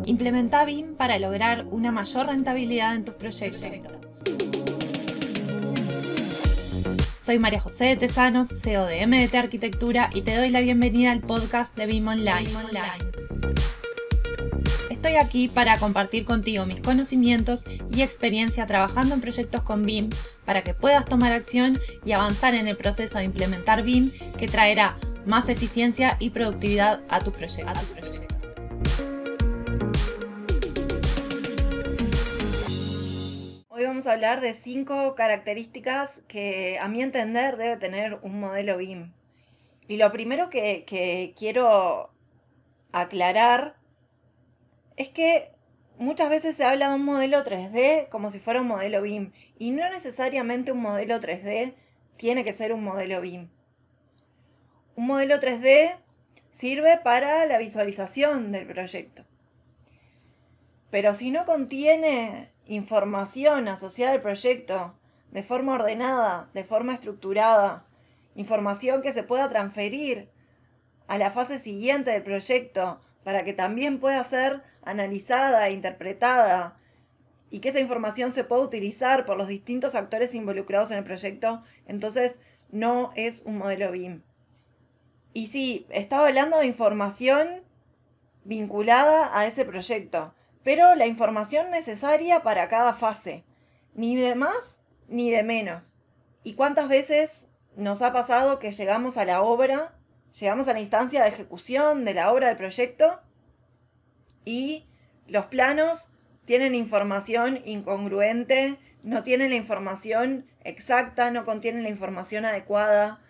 Implementa BIM para lograr una mayor rentabilidad en tus proyectos. Soy María José de Tesanos, CEO de MDT Arquitectura, y te doy la bienvenida al podcast de BIM Online. Estoy aquí para compartir contigo mis conocimientos y experiencia trabajando en proyectos con BIM para que puedas tomar acción y avanzar en el proceso de implementar BIM, que traerá más eficiencia y productividad a tus proyectos. Hoy vamos a hablar de 5 características que, a mi entender, debe tener un modelo BIM. Y lo primero que quiero aclarar es que muchas veces se habla de un modelo 3D como si fuera un modelo BIM, y no necesariamente un modelo 3D tiene que ser un modelo BIM. Un modelo 3D sirve para la visualización del proyecto. Pero si no contiene información asociada al proyecto de forma ordenada, de forma estructurada, información que se pueda transferir a la fase siguiente del proyecto para que también pueda ser analizada e interpretada, y que esa información se pueda utilizar por los distintos actores involucrados en el proyecto, entonces no es un modelo BIM. Y sí, estaba hablando de información vinculada a ese proyecto, pero la información necesaria para cada fase, ni de más ni de menos. ¿Y cuántas veces nos ha pasado que llegamos a la obra, llegamos a la instancia de ejecución de la obra del proyecto, y los planos tienen información incongruente, no tienen la información exacta, no contienen la información adecuada,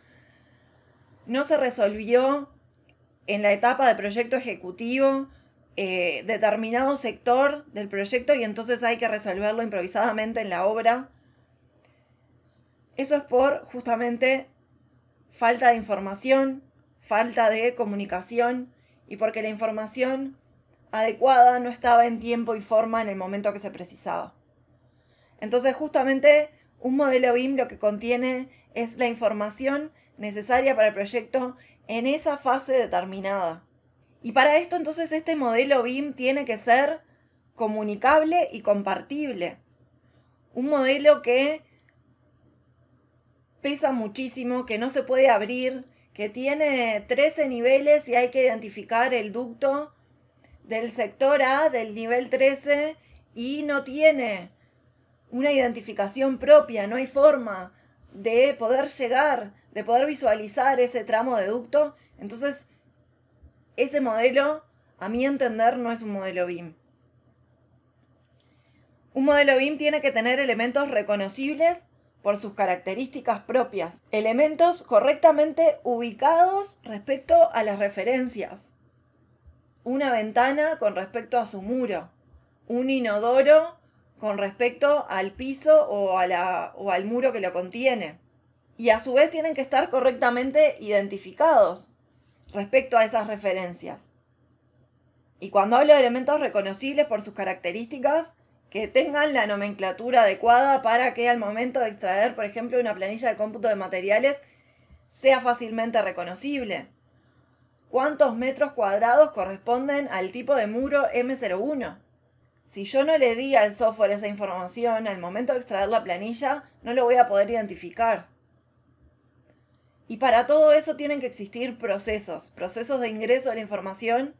no se resolvió en la etapa de proyecto ejecutivo determinado sector del proyecto y entonces hay que resolverlo improvisadamente en la obra? Eso es por justamente falta de información, falta de comunicación, y porque la información adecuada no estaba en tiempo y forma en el momento que se precisaba. Entonces justamente un modelo BIM lo que contiene es la información necesaria para el proyecto en esa fase determinada. Y para esto entonces este modelo BIM tiene que ser comunicable y compartible. Un modelo que pesa muchísimo, que no se puede abrir, que tiene 13 niveles y hay que identificar el ducto del sector A del nivel 13 y no tiene una identificación propia, no hay forma de poder llegar, de poder visualizar ese tramo de ducto. Entonces, ese modelo, a mi entender, no es un modelo BIM. Un modelo BIM tiene que tener elementos reconocibles por sus características propias, elementos correctamente ubicados respecto a las referencias. Una ventana con respecto a su muro, un inodoro con respecto al piso o al muro que lo contiene. Y a su vez tienen que estar correctamente identificados respecto a esas referencias. Y cuando hablo de elementos reconocibles por sus características, que tengan la nomenclatura adecuada para que al momento de extraer, por ejemplo, una planilla de cómputo de materiales, sea fácilmente reconocible. ¿Cuántos metros cuadrados corresponden al tipo de muro M01? Si yo no le di al software esa información al momento de extraer la planilla, no lo voy a poder identificar. Y para todo eso tienen que existir procesos de ingreso de la información,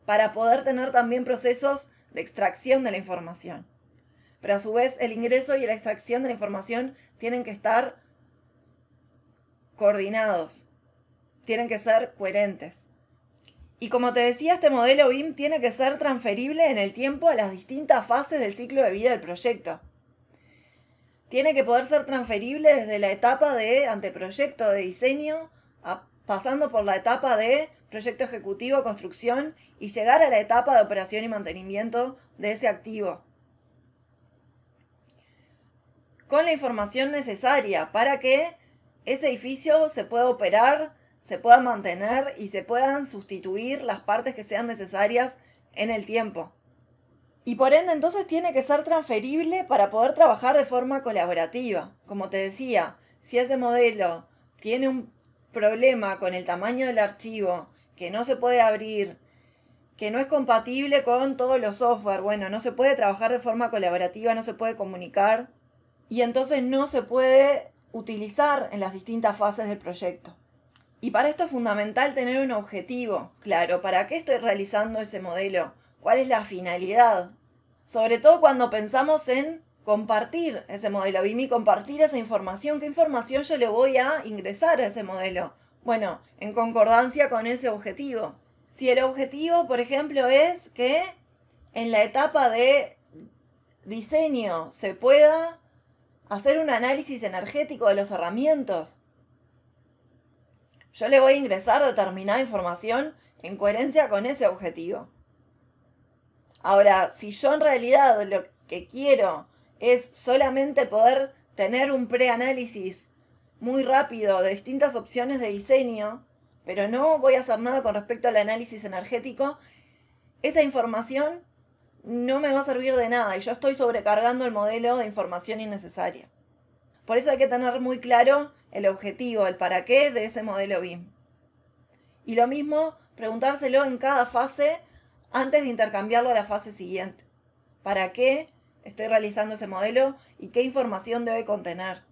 para poder tener también procesos de extracción de la información. Pero a su vez el ingreso y la extracción de la información tienen que estar coordinados, tienen que ser coherentes. Y como te decía, este modelo BIM tiene que ser transferible en el tiempo a las distintas fases del ciclo de vida del proyecto. Tiene que poder ser transferible desde la etapa de anteproyecto de diseño, pasando por la etapa de proyecto ejecutivo, construcción, y llegar a la etapa de operación y mantenimiento de ese activo, con la información necesaria para que ese edificio se pueda operar, se pueda mantener y se puedan sustituir las partes que sean necesarias en el tiempo. Y por ende entonces tiene que ser transferible para poder trabajar de forma colaborativa. Como te decía, si ese modelo tiene un problema con el tamaño del archivo, que no se puede abrir, que no es compatible con todos los software. Bueno, no se puede trabajar de forma colaborativa, no se puede comunicar y entonces no se puede utilizar en las distintas fases del proyecto. Y para esto es fundamental tener un objetivo claro. ¿Para qué estoy realizando ese modelo? ¿Cuál es la finalidad? Sobre todo cuando pensamos en compartir ese modelo BIM y compartir esa información. ¿Qué información yo le voy a ingresar a ese modelo? Bueno, en concordancia con ese objetivo. Si el objetivo, por ejemplo, es que en la etapa de diseño se pueda hacer un análisis energético de los herramientas, yo le voy a ingresar determinada información en coherencia con ese objetivo. Ahora, si yo en realidad lo que quiero es solamente poder tener un preanálisis muy rápido de distintas opciones de diseño, pero no voy a hacer nada con respecto al análisis energético, esa información no me va a servir de nada y yo estoy sobrecargando el modelo de información innecesaria. Por eso hay que tener muy claro el objetivo, el para qué de ese modelo BIM. Y lo mismo, preguntárselo en cada fase antes de intercambiarlo a la fase siguiente. ¿Para qué estoy realizando ese modelo y qué información debe contener?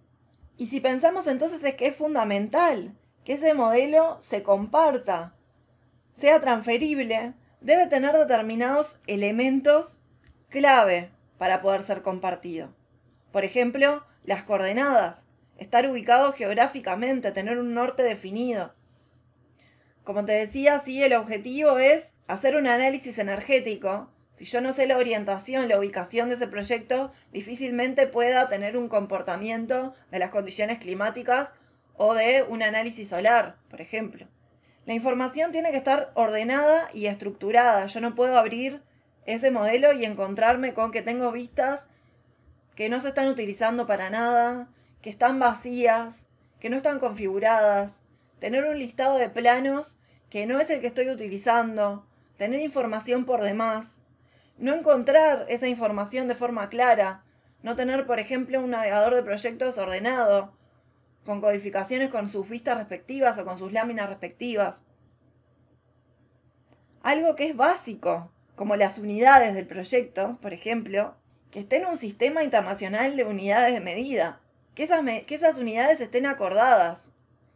Y si pensamos entonces es que es fundamental que ese modelo se comparta, sea transferible, debe tener determinados elementos clave para poder ser compartido. Por ejemplo, las coordenadas, estar ubicado geográficamente, tener un norte definido. Como te decía, sí, el objetivo es hacer un análisis energético. Si yo no sé la orientación, la ubicación de ese proyecto, difícilmente pueda tener un comportamiento de las condiciones climáticas o de un análisis solar, por ejemplo. La información tiene que estar ordenada y estructurada. Yo no puedo abrir ese modelo y encontrarme con que tengo vistas que no se están utilizando para nada, que están vacías, que no están configuradas. Tener un listado de planos que no es el que estoy utilizando. Tener información por demás. No encontrar esa información de forma clara. No tener, por ejemplo, un navegador de proyectos ordenado, con codificaciones con sus vistas respectivas o con sus láminas respectivas. Algo que es básico, como las unidades del proyecto, por ejemplo, que esté en un sistema internacional de unidades de medida. Que esas unidades estén acordadas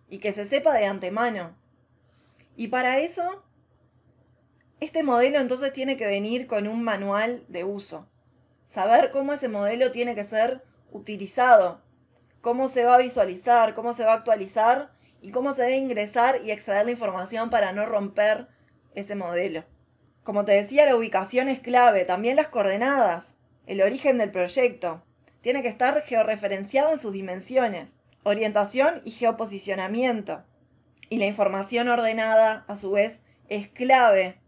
y que se sepa de antemano. Y para eso, este modelo entonces tiene que venir con un manual de uso. Saber cómo ese modelo tiene que ser utilizado, cómo se va a visualizar, cómo se va a actualizar y cómo se debe ingresar y extraer la información para no romper ese modelo. Como te decía, la ubicación es clave, también las coordenadas, el origen del proyecto. Tiene que estar georreferenciado en sus dimensiones, orientación y geoposicionamiento. Y la información ordenada, a su vez, es clave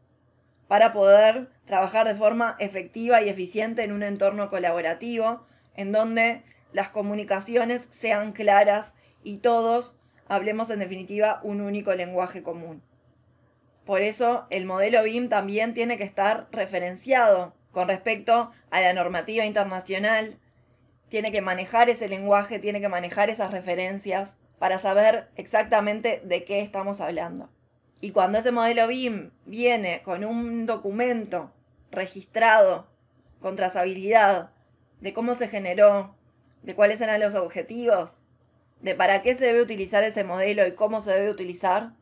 para poder trabajar de forma efectiva y eficiente en un entorno colaborativo, en donde las comunicaciones sean claras y todos hablemos en definitiva un único lenguaje común. Por eso el modelo BIM también tiene que estar referenciado con respecto a la normativa internacional. Tiene que manejar ese lenguaje, tiene que manejar esas referencias para saber exactamente de qué estamos hablando. Y cuando ese modelo BIM viene con un documento registrado con trazabilidad de cómo se generó, de cuáles eran los objetivos, de para qué se debe utilizar ese modelo y cómo se debe utilizar,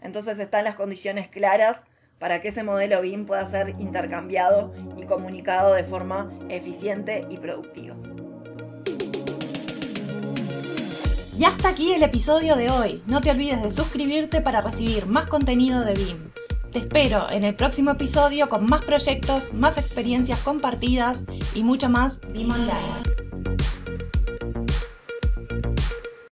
entonces están las condiciones claras para que ese modelo BIM pueda ser intercambiado y comunicado de forma eficiente y productiva. Y hasta aquí el episodio de hoy. No te olvides de suscribirte para recibir más contenido de BIM. Te espero en el próximo episodio con más proyectos, más experiencias compartidas y mucho más BIM Online.